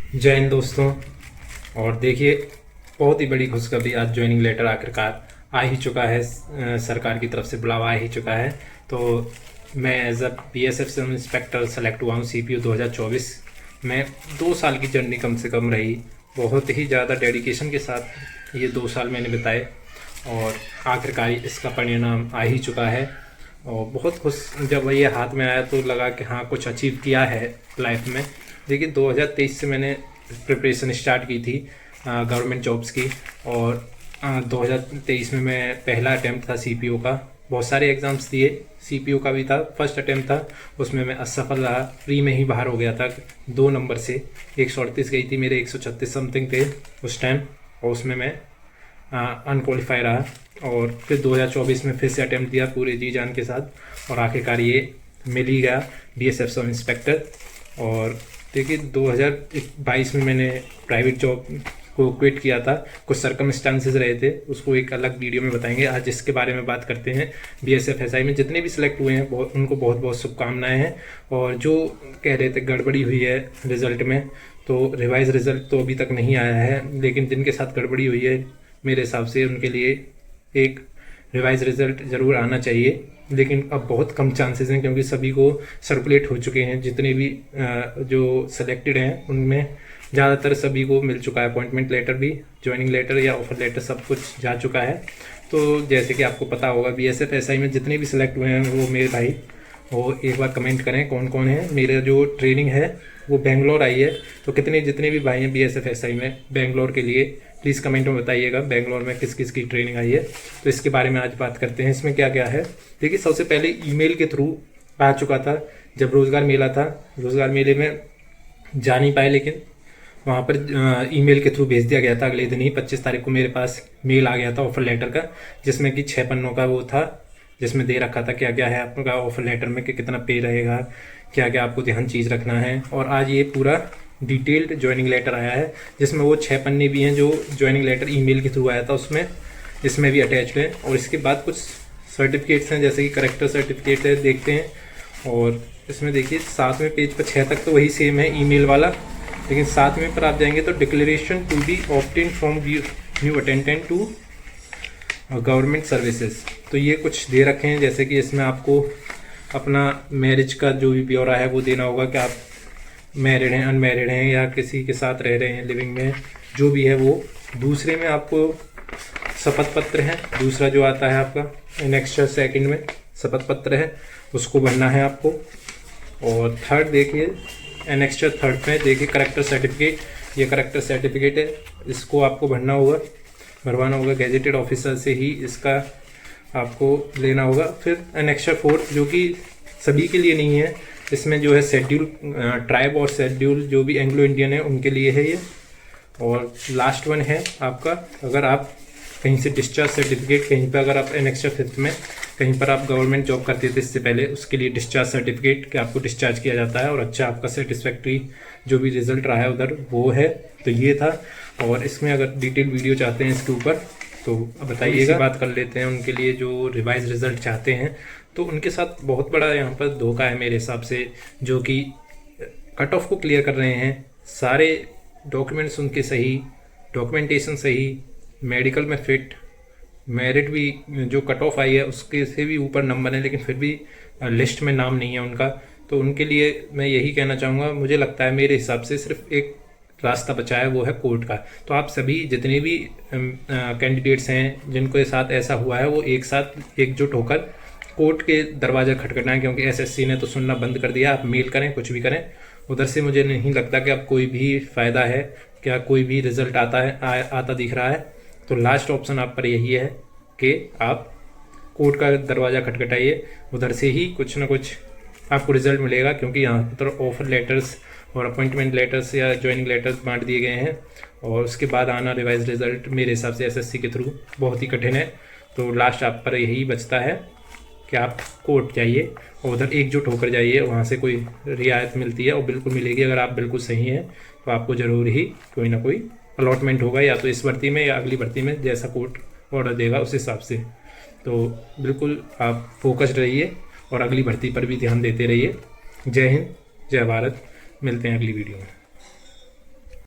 जय हिंद दोस्तों। और देखिए, बहुत ही बड़ी खुशखबरी, आज ज्वाइनिंग लेटर आखिरकार आ ही चुका है। सरकार की तरफ से बुलावा आ ही चुका है। तो मैं as a BSF sub inspector select हुआ हूँ सीपीयू 2024 में। 2 साल की जर्नी कम से कम रही, बहुत ही ज़्यादा डेडिकेशन के साथ ये 2 साल मैंने बिताए और आखिरकार इसका परिणाम आ ही चुका है। और बहुत खुश जब ये हाथ में आया तो लगा कि हाँ, कुछ अचीव किया है लाइफ में। देखिए, 2023 से मैंने प्रिपरेशन स्टार्ट की थी गवर्नमेंट जॉब्स की, और 2023 में मैं पहला अटैम्प्ट था सीपीओ का। बहुत सारे एग्ज़ाम्स दिए, सीपीओ का भी था, फर्स्ट अटैम्प्ट था, उसमें मैं असफल रहा, प्री में ही बाहर हो गया था 2 नंबर से। 138 गई थी, मेरे 136 समथिंग थे उस टाइम, और उसमें मैं अनक्वालीफाई रहा। और फिर 2024 में फिर से अटैम्प्ट दिया पूरे जी जान के साथ, और आखिरकार ये मिल ही गया बीएसएफ सब इंस्पेक्टर। और देखिए, 2022 में मैंने प्राइवेट जॉब को क्विट किया था, कुछ सर्कमस्टांसेस रहे थे, उसको एक अलग वीडियो में बताएंगे। आज इसके बारे में बात करते हैं। बीएसएफ एसआई में जितने भी सिलेक्ट हुए हैं उनको बहुत बहुत शुभकामनाएं हैं। और जो कह रहे थे गड़बड़ी हुई है रिज़ल्ट में, तो रिवाइज रिज़ल्ट तो अभी तक नहीं आया है, लेकिन जिनके साथ गड़बड़ी हुई है मेरे हिसाब से उनके लिए एक रिवाइज रिज़ल्ट ज़रूर आना चाहिए। लेकिन अब बहुत कम चांसेस हैं, क्योंकि सभी को सर्कुलेट हो चुके हैं। जितने भी जो सेलेक्टेड हैं उनमें ज़्यादातर सभी को मिल चुका है अपॉइंटमेंट लेटर भी, ज्वाइनिंग लेटर या ऑफर लेटर, सब कुछ जा चुका है। तो जैसे कि आपको पता होगा, बीएसएफ एसआई में जितने भी सिलेक्ट हुए हैं वो मेरे भाई, वो एक बार कमेंट करें कौन कौन है। मेरा जो ट्रेनिंग है वो बेंगलोर आई है, तो जितने भी भाई हैं बीएसएफ एसआई में बेंगलोर के लिए, प्लीज़ कमेंट में बताइएगा बेंगलोर में किस किस की ट्रेनिंग आई है। तो इसके बारे में आज बात करते हैं, इसमें क्या क्या है। देखिए, सबसे पहले ईमेल के थ्रू आ चुका था। जब रोज़गार मेला था, रोज़गार मेले में जा नहीं पाए, लेकिन वहाँ पर ईमेल के थ्रू भेज दिया गया था। अगले दिन ही 25 तारीख को मेरे पास मेल आ गया था ऑफर लेटर का, जिसमें कि 6 पन्नों का वो था, जिसमें दे रखा था क्या क्या है आपका ऑफर लेटर में, कि कितना पे रहेगा, क्या क्या आपको ध्यान चीज़ रखना है। और आज ये पूरा डिटेल्ड ज्वाइनिंग लेटर आया है, जिसमें वो 6 पन्ने भी हैं जो ज्वाइनिंग लेटर ईमेल के थ्रू आया था, उसमें इसमें भी अटैच्ड है। और इसके बाद कुछ सर्टिफिकेट्स हैं, जैसे कि करेक्टर सर्टिफिकेट है, देखते हैं। और इसमें देखिए 7वें पेज पर 6 तक तो वही सेम है ईमेल वाला, लेकिन 7वें पर आप जाएंगे तो declaration to be obtain from new attendant to government services. तो ये कुछ दे रखे हैं, जैसे कि इसमें आपको अपना मैरिज का जो भी ब्यौरा है वो देना होगा, कि आप मैरिड हैं, अनमैरिड हैं, या किसी के साथ रह रहे हैं लिविंग में, जो भी है वो। दूसरे में आपको शपथ पत्र है, दूसरा जो आता है आपका एनेक्स्चर, सेकंड में शपथ पत्र है, उसको भरना है आपको। और थर्ड देखिए, एनेक्स्चर थर्ड में देखिए करेक्टर सर्टिफिकेट, ये करेक्टर सर्टिफिकेट है, इसको आपको भरवाना होगा गैजेटेड ऑफिसर से ही इसका आपको लेना होगा। फिर एनेक्स्चर फोर्थ, जो कि सभी के लिए नहीं है, इसमें जो है शेड्यूल ट्राइब और शेड्यूल जो भी एंग्लो इंडियन है उनके लिए है ये। और लास्ट वन है आपका, अगर आप कहीं से डिस्चार्ज सर्टिफिकेट, कहीं पर अगर आप एनेक्स्चर फिफ्थ में कहीं पर आप गवर्नमेंट जॉब करते थे इससे पहले, उसके लिए डिस्चार्ज सर्टिफिकेट, कि आपको डिस्चार्ज किया जाता है और अच्छा आपका सेटिस्फैक्ट्री जो भी रिजल्ट रहा है उधर वो है। तो ये था। और इसमें अगर डिटेल वीडियो चाहते हैं इसके ऊपर तो बताइएगा। बात कर लेते हैं उनके लिए जो रिवाइज रिजल्ट चाहते हैं, तो उनके साथ बहुत बड़ा यहाँ पर धोखा है मेरे हिसाब से, जो कि कट ऑफ को क्लियर कर रहे हैं, सारे डॉक्यूमेंट्स उनके सही, डॉक्यूमेंटेशन सही, मेडिकल में फिट, मेरिट भी जो कट ऑफ आई है उसके से भी ऊपर नंबर है, लेकिन फिर भी लिस्ट में नाम नहीं है उनका। तो उनके लिए मैं यही कहना चाहूँगा, मुझे लगता है मेरे हिसाब से सिर्फ एक रास्ता बचा है, वो है कोर्ट का। तो आप सभी जितने भी कैंडिडेट्स हैं जिनको साथ ऐसा हुआ है, वो एक साथ एकजुट होकर कोर्ट के दरवाज़ा खटखटाएं, क्योंकि एसएससी ने तो सुनना बंद कर दिया। आप मेल करें, कुछ भी करें, उधर से मुझे नहीं लगता कि अब कोई भी फ़ायदा है, क्या कोई भी रिजल्ट आता दिख रहा है। तो लास्ट ऑप्शन आप पर यही है कि आप कोर्ट का दरवाज़ा खटखटाइए, उधर से ही कुछ ना कुछ आपको रिजल्ट मिलेगा। क्योंकि यहाँ पर ऑफर लेटर्स और अपॉइंटमेंट लेटर्स या ज्वाइनिंग लेटर्स बांट दिए गए हैं, और उसके बाद आना रिवाइज रिजल्ट मेरे हिसाब से एसएससी के थ्रू बहुत ही कठिन है। तो लास्ट आप पर यही बचता है कि आप कोर्ट जाइए और उधर एकजुट होकर जाइए, वहाँ से कोई रियायत मिलती है और बिल्कुल मिलेगी। अगर आप बिल्कुल सही हैं तो आपको ज़रूर ही कोई ना कोई अलॉटमेंट होगा, या तो इस भर्ती में या अगली भर्ती में, जैसा कोर्ट ऑर्डर देगा उस हिसाब से। तो बिल्कुल आप फोकस्ड रहिए और अगली भर्ती पर भी ध्यान देते रहिए। जय हिंद, जय भारत। मिलते हैं अगली वीडियो में।